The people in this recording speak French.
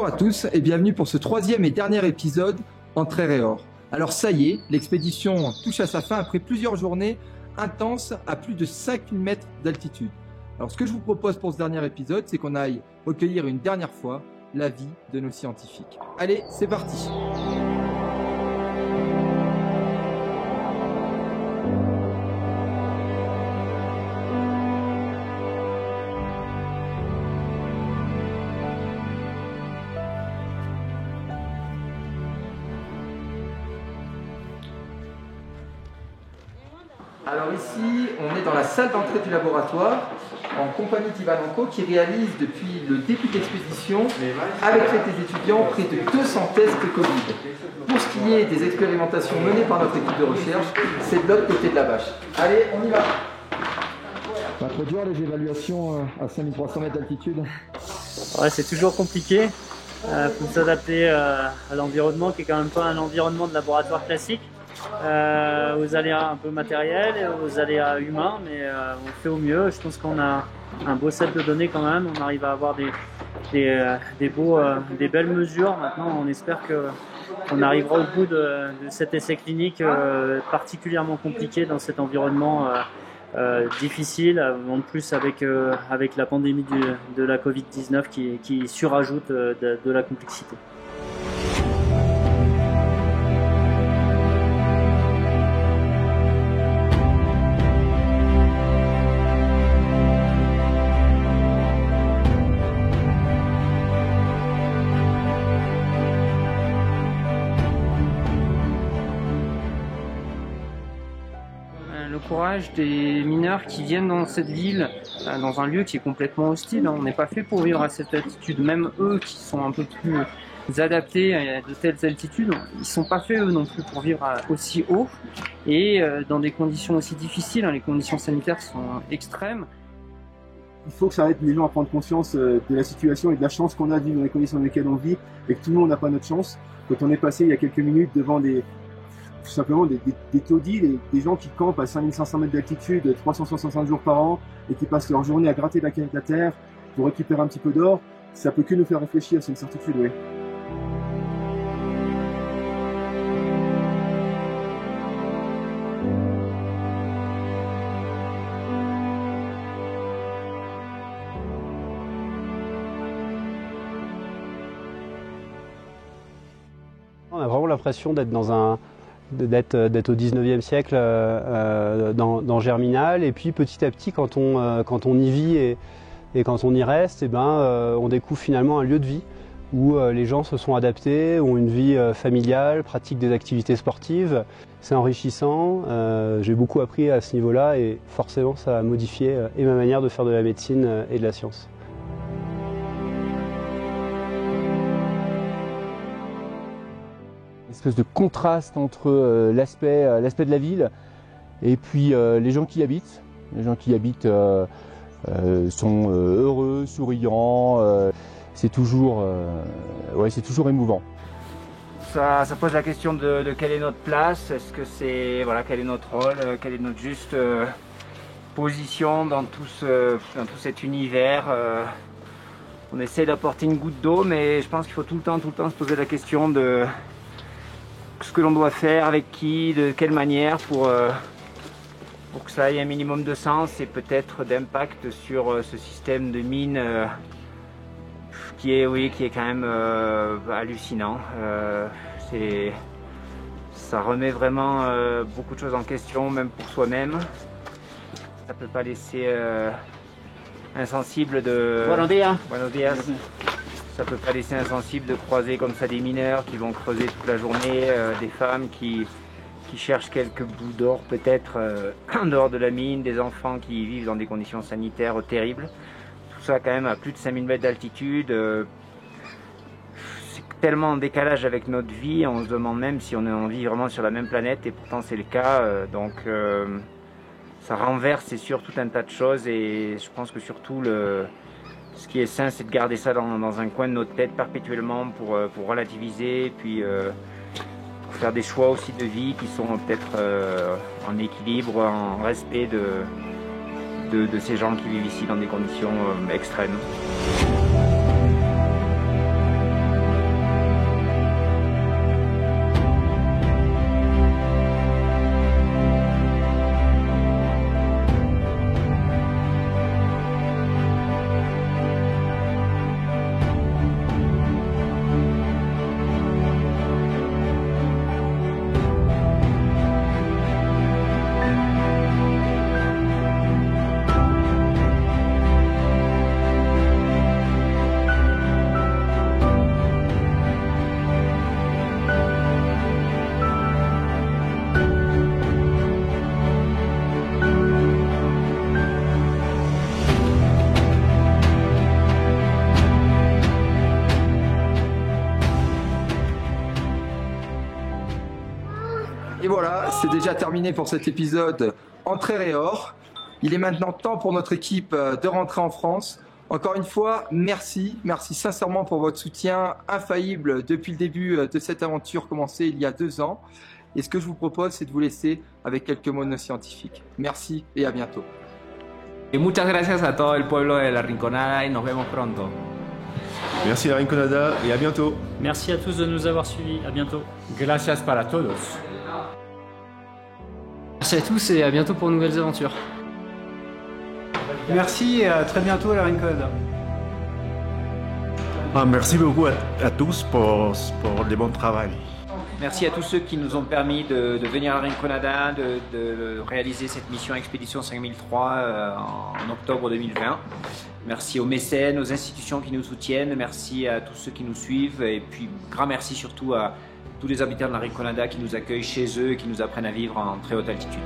Bonjour à tous et bienvenue pour ce troisième et dernier épisode entre air et or. Alors ça y est, l'expédition touche à sa fin après plusieurs journées intenses à plus de 5000 mètres d'altitude. Alors ce que je vous propose pour ce dernier épisode, c'est qu'on aille recueillir une dernière fois l'avis de nos scientifiques. Allez, c'est parti! Alors ici, on est dans la salle d'entrée du laboratoire en compagnie d'Ivan Anko qui réalise depuis le début de l'expédition avec les étudiants près de 200 tests Covid. Pour ce qui est des expérimentations menées par notre équipe de recherche, c'est de l'autre côté de la bâche. Allez, on y va. On va produire les évaluations à 5300 mètres d'altitude. Ouais, c'est toujours compliqué. Faut s'adapter à l'environnement qui est quand même pas un environnement de laboratoire classique. Aux aléas un peu matériels et aux aléas humains, mais on fait au mieux. Je pense qu'on a un beau set de données quand même. On arrive à avoir des belles mesures. Maintenant, on espère qu'on arrivera au bout de cet essai clinique particulièrement compliqué dans cet environnement difficile, en plus avec la pandémie de la Covid-19 qui surajoute de la complexité. Le courage des mineurs qui viennent dans cette ville, dans un lieu qui est complètement hostile. On n'est pas fait pour vivre à cette altitude. Même eux qui sont un peu plus adaptés à de telles altitudes, ils ne sont pas faits eux non plus pour vivre aussi haut et dans des conditions aussi difficiles. Les conditions sanitaires sont extrêmes. Il faut que ça aide les gens à prendre conscience de la situation et de la chance qu'on a de vivre dans les conditions dans lesquelles on vit et que tout le monde n'a pas notre chance. Quand on est passé il y a quelques minutes devant tout simplement des taudis, des gens qui campent à 5500 mètres d'altitude 365 jours par an et qui passent leur journée à gratter la terre pour récupérer un petit peu d'or, ça peut que nous faire réfléchir, c'est une certitude, oui. On a vraiment l'impression d'être d'être au 19e siècle dans Germinal, et puis petit à petit quand on y vit et quand on y reste, on découvre finalement un lieu de vie où les gens se sont adaptés, ont une vie familiale, pratiquent des activités sportives. C'est enrichissant, j'ai beaucoup appris à ce niveau-là et forcément ça a modifié et ma manière de faire de la médecine et de la science. Une espèce de contraste entre l'aspect de la ville et puis les gens qui y habitent. Les gens qui y habitent sont heureux, souriants. C'est toujours émouvant. Ça pose la question de quelle est notre place, est-ce que c'est quel est notre rôle, quelle est notre juste position dans tout cet univers. On essaie d'apporter une goutte d'eau, mais je pense qu'il faut tout le temps se poser la question de ce que l'on doit faire, avec qui, de quelle manière pour que ça ait un minimum de sens et peut-être d'impact sur ce système de mine qui est quand même hallucinant. Ça remet vraiment beaucoup de choses en question, même pour soi-même. Ça peut pas laisser insensible de... Buenos días. Buenos días. Ça peut pas laisser insensible de croiser comme ça des mineurs qui vont creuser toute la journée, des femmes qui cherchent quelques bouts d'or peut-être en dehors de la mine, des enfants qui vivent dans des conditions sanitaires terribles. Tout ça quand même à plus de 5000 mètres d'altitude. C'est tellement en décalage avec notre vie, on se demande même si on vit vraiment sur la même planète et pourtant c'est le cas. Ça renverse, c'est sûr, tout un tas de choses et je pense que surtout ce qui est sain, c'est de garder ça dans un coin de notre tête perpétuellement pour relativiser, puis pour faire des choix aussi de vie qui sont peut-être en équilibre, en respect de ces gens qui vivent ici dans des conditions extrêmes. Et voilà, c'est déjà terminé pour cet épisode Entrée et Or. Il est maintenant temps pour notre équipe de rentrer en France. Encore une fois, merci sincèrement pour votre soutien infaillible depuis le début de cette aventure commencée il y a 2 ans. Et ce que je vous propose, c'est de vous laisser avec quelques mots de nos scientifiques. Merci et à bientôt. Et muchas gracias a todo el pueblo de La Rinconada y nos vemos pronto. Merci La Rinconada et à bientôt. Merci à tous de nous avoir suivis. À bientôt. Gracias para todos. Merci à tous et à bientôt pour de nouvelles aventures. Merci et à très bientôt à La Rinconada. Merci beaucoup à tous pour le bon travail. Merci à tous ceux qui nous ont permis de venir à La Rinconada, de réaliser cette mission Expédition 5003 en octobre 2020. Merci aux mécènes, aux institutions qui nous soutiennent, merci à tous ceux qui nous suivent et puis grand merci surtout à tous les habitants de La Rinconada qui nous accueillent chez eux et qui nous apprennent à vivre en très haute altitude.